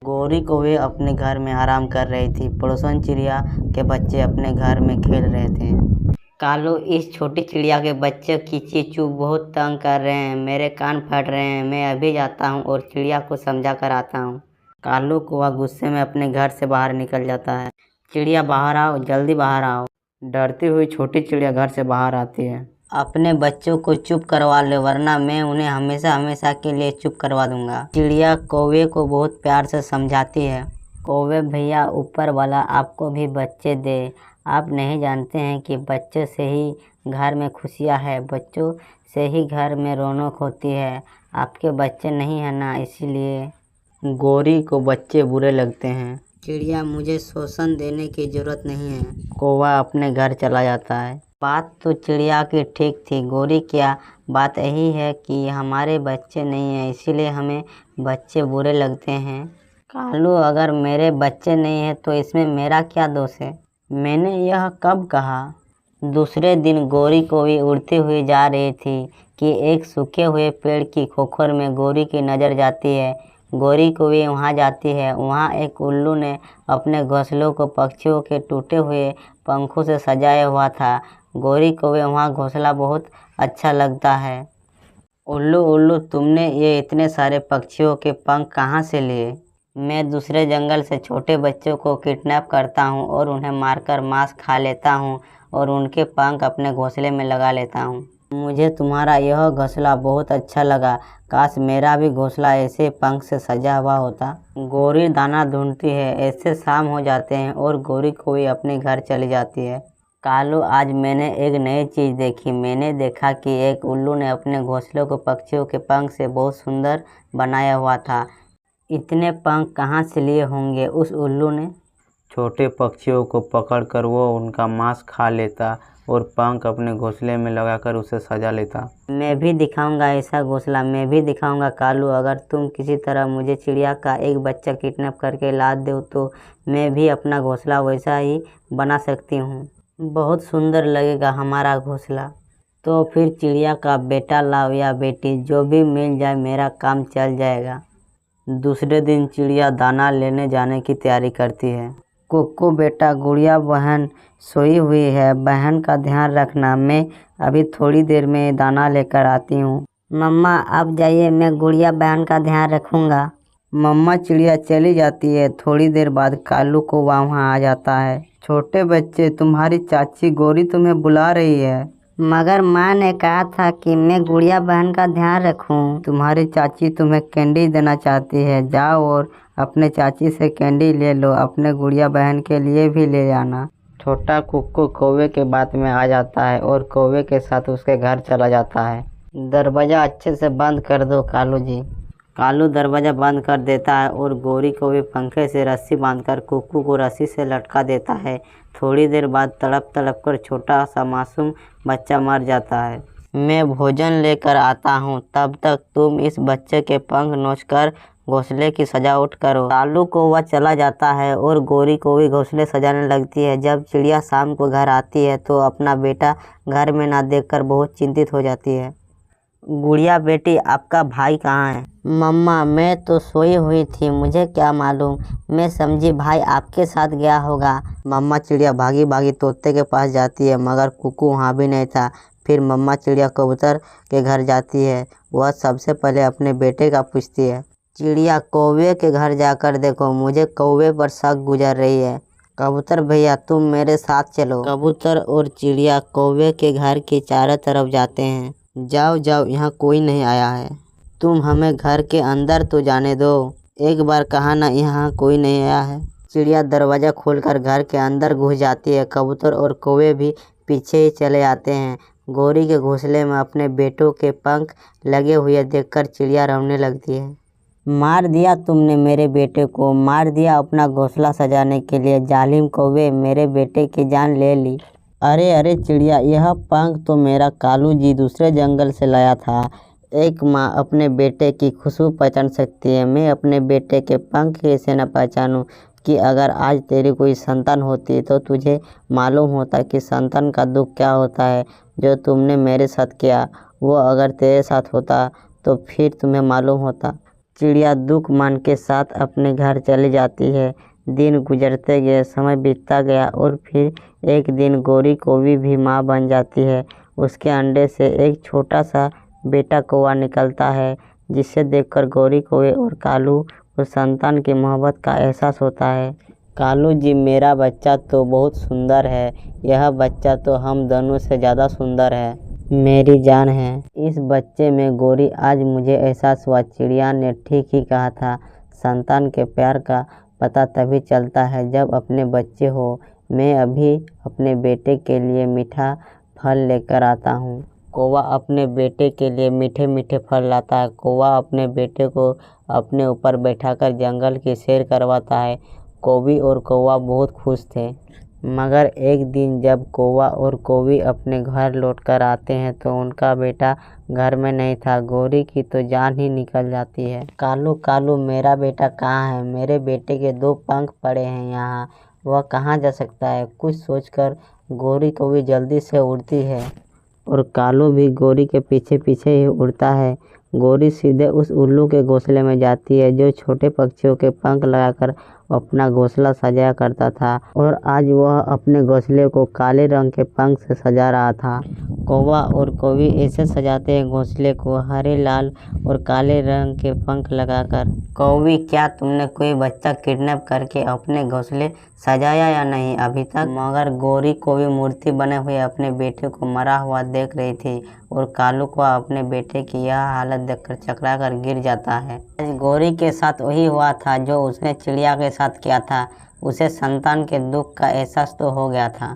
गौरी कौवे अपने घर में आराम कर रही थी। पड़ोसन चिड़िया के बच्चे अपने घर में खेल रहे थे। कालू, इस छोटी चिड़िया के बच्चे की चींचू बहुत तंग कर रहे हैं, मेरे कान फट रहे हैं, मैं अभी जाता हूँ और चिड़िया को समझा कर आता हूँ। कालू कौवा गुस्से में अपने घर से बाहर निकल जाता है। चिड़िया बाहर आओ, जल्दी बाहर आओ। डरती हुई छोटी चिड़िया घर से बाहर आती है। अपने बच्चों को चुप करवा लो, वरना मैं उन्हें हमेशा हमेशा के लिए चुप करवा दूंगा। चिड़िया कौवे को बहुत प्यार से समझाती है। कौवे भैया, ऊपर वाला आपको भी बच्चे दे। आप नहीं जानते हैं कि बच्चों से ही घर में खुशियाँ है, बच्चों से ही घर में रौनक होती है। आपके बच्चे नहीं है ना, इसीलिए गौरी को बच्चे बुरे लगते हैं। चिड़िया, मुझे शोषण देने की जरूरत नहीं है। कौवा अपने घर चला जाता है। बात तो चिड़िया की ठीक थी। गौरी, क्या बात यही है कि हमारे बच्चे नहीं हैं, इसीलिए हमें बच्चे बुरे लगते हैं। कालू, अगर मेरे बच्चे नहीं हैं तो इसमें मेरा क्या दोष है? मैंने यह कब कहा? दूसरे दिन गौरी कौवी उड़ती हुई जा रही थी कि एक सूखे हुए पेड़ की खोखर में गौरी की नज़र जाती है। गौरी कौवी वहाँ जाती है। वहाँ एक उल्लू ने अपने घोंसलों को पक्षियों के टूटे हुए पंखों से सजाया हुआ था। गौरी कौवे वहाँ घोंसला बहुत अच्छा लगता है। उल्लू उल्लू, तुमने ये इतने सारे पक्षियों के पंख कहाँ से लिए? मैं दूसरे जंगल से छोटे बच्चों को किडनैप करता हूँ और उन्हें मारकर मांस खा लेता हूँ और उनके पंख अपने घोंसले में लगा लेता हूँ। मुझे तुम्हारा यह घोंसला बहुत अच्छा लगा। काश मेरा भी घोंसला ऐसे पंख से सजा हुआ होता। गौरी दाना ढूंढती है। ऐसे शाम हो जाते हैं और गौरी कौवी अपने घर चली जाती है। कालू, आज मैंने एक नई चीज़ देखी। मैंने देखा कि एक उल्लू ने अपने घोंसलों को पक्षियों के पंख से बहुत सुंदर बनाया हुआ था। इतने पंख कहाँ से लिए होंगे उस उल्लू ने? छोटे पक्षियों को पकड़कर वो उनका मांस खा लेता और पंख अपने घोंसले में लगाकर उसे सजा लेता। मैं भी दिखाऊंगा ऐसा घोंसला, मैं भी दिखाऊंगा। कालू, अगर तुम किसी तरह मुझे चिड़िया का एक बच्चा किडनैप करके ला दो तो मैं भी अपना घोंसला वैसा ही बना सकती हूँ। बहुत सुंदर लगेगा हमारा घोंसला। तो फिर चिड़िया का बेटा लाओ या बेटी, जो भी मिल जाए, मेरा काम चल जाएगा। दूसरे दिन चिड़िया दाना लेने जाने की तैयारी करती है। कुक्कू बेटा, गुड़िया बहन सोई हुई है, बहन का ध्यान रखना, मैं अभी थोड़ी देर में दाना लेकर आती हूँ। मम्मा, आप जाइए, मैं गुड़िया बहन का ध्यान रखूँगा। मम्मा चिड़िया चली जाती है। थोड़ी देर बाद कालू कौवा वहाँ आ जाता है। छोटे बच्चे, तुम्हारी चाची गौरी तुम्हें बुला रही है। मगर माँ ने कहा था कि मैं गुड़िया बहन का ध्यान रखूं। तुम्हारी चाची तुम्हें कैंडी देना चाहती है। जाओ और अपने चाची से कैंडी ले लो, अपने गुड़िया बहन के लिए भी ले आना। छोटा कुक्कू कौवे के बात में आ जाता है और कौवे के साथ उसके घर चला जाता है। दरवाज़ा अच्छे से बंद कर दो कालू जी। कालू दरवाज़ा बंद कर देता है और गौरी कौवे पंखे से रस्सी बांधकर कुक्कू को रस्सी से लटका देता है। थोड़ी देर बाद तड़प तड़प कर छोटा सा मासूम बच्चा मर जाता है। मैं भोजन लेकर आता हूँ, तब तक तुम इस बच्चे के पंख नोचकर घोंसले की सजावट करो। कालू कौवा चला जाता है और गौरी कौवी घोंसले सजाने लगती है। जब चिड़िया शाम को घर आती है तो अपना बेटा घर में ना देखकर बहुत चिंतित हो जाती है। गुड़िया बेटी, आपका भाई कहाँ है? मम्मा, मैं तो सोई हुई थी, मुझे क्या मालूम, मैं समझी भाई आपके साथ गया होगा। मम्मा चिड़िया भागी भागी तोते के पास जाती है, मगर कुक्कू वहाँ भी नहीं था। फिर मम्मा चिड़िया कबूतर के घर जाती है। वह सबसे पहले अपने बेटे का पूछती है। चिड़िया, कौवे के घर जाकर देखो, मुझे कौवे पर शक गुजर रही है। कबूतर भैया, तुम मेरे साथ चलो। कबूतर और चिड़िया कौवे के घर के चारों तरफ जाते हैं। जाओ जाओ, यहाँ कोई नहीं आया है। तुम हमें घर के अंदर तो जाने दो। एक बार कहा ना, यहाँ कोई नहीं आया है। चिड़िया दरवाज़ा खोलकर घर के अंदर घुस जाती है। कबूतर और कौवे भी पीछे ही चले आते हैं। गौरी के घोंसले में अपने बेटों के पंख लगे हुए देखकर चिड़िया रोने लगती है। मार दिया तुमने मेरे बेटे को, मार दिया अपना घोंसला सजाने के लिए। जालिम कौवे, मेरे बेटे की जान ले ली। अरे अरे चिड़िया, यह पंख तो मेरा कालू जी दूसरे जंगल से लाया था। एक माँ अपने बेटे की खुशबू पहचान सकती है, मैं अपने बेटे के पंख कैसे न पहचानूं? कि अगर आज तेरी कोई संतान होती तो तुझे मालूम होता कि संतान का दुख क्या होता है। जो तुमने मेरे साथ किया वो अगर तेरे साथ होता तो फिर तुम्हें मालूम होता। चिड़िया दुख मन के साथ अपने घर चली जाती है। दिन गुजरते गए, समय बीतता गया और फिर एक दिन गौरी कौवी भी माँ बन जाती है। उसके अंडे से एक छोटा सा बेटा कौवा निकलता है, जिसे देखकर गौरी कौवे और कालू को संतान की मोहब्बत का एहसास होता है। कालू जी, मेरा बच्चा तो बहुत सुंदर है। यह बच्चा तो हम दोनों से ज़्यादा सुंदर है, मेरी जान है। इस बच्चे में गौरी, आज मुझे एहसास हुआ, चिड़िया ने ठीक ही कहा था। संतान के प्यार का पता तभी चलता है जब अपने बच्चे हो। मैं अभी अपने बेटे के लिए मीठा फल लेकर आता हूँ। कौवा अपने बेटे के लिए मीठे मीठे फल लाता है। कौवा अपने बेटे को अपने ऊपर बैठाकर जंगल की सैर करवाता है। कौवी और कौवा बहुत खुश थे। मगर एक दिन जब कौवा और कौवी अपने घर लौटकर आते हैं तो उनका बेटा घर में नहीं था। गौरी की तो जान ही निकल जाती है। कालू कालू, मेरा बेटा कहाँ है? मेरे बेटे के 2 पंख पड़े हैं यहाँ, वह कहाँ जा सकता है? कुछ सोचकर गौरी कौवी जल्दी से उड़ती है और कालू भी गौरी के पीछे पीछे ही उड़ता है। गौरी सीधे उस उल्लू के घोंसले में जाती है जो छोटे पक्षियों के पंख लगाकर अपना घोंसला सजाया करता था, और आज वह अपने घोंसले को काले रंग के पंख से सजा रहा था। कौवा और कौवी ऐसे सजाते हैं घोंसले को, हरे, लाल और काले रंग के पंख लगाकर। कौवी, क्या तुमने कोई बच्चा किडनैप करके अपने घोंसले सजाया या नहीं अभी तक? मगर गौरी कौवी मूर्ति बने हुए अपने बेटे को मरा हुआ देख रही थी और कालू को अपने बेटे की यह हालत देखकर चकरा कर गिर जाता है। आज गौरी के साथ वही हुआ था जो उसने चिड़िया के साथ किया था। उसे संतान के दुख का एहसास तो हो गया था।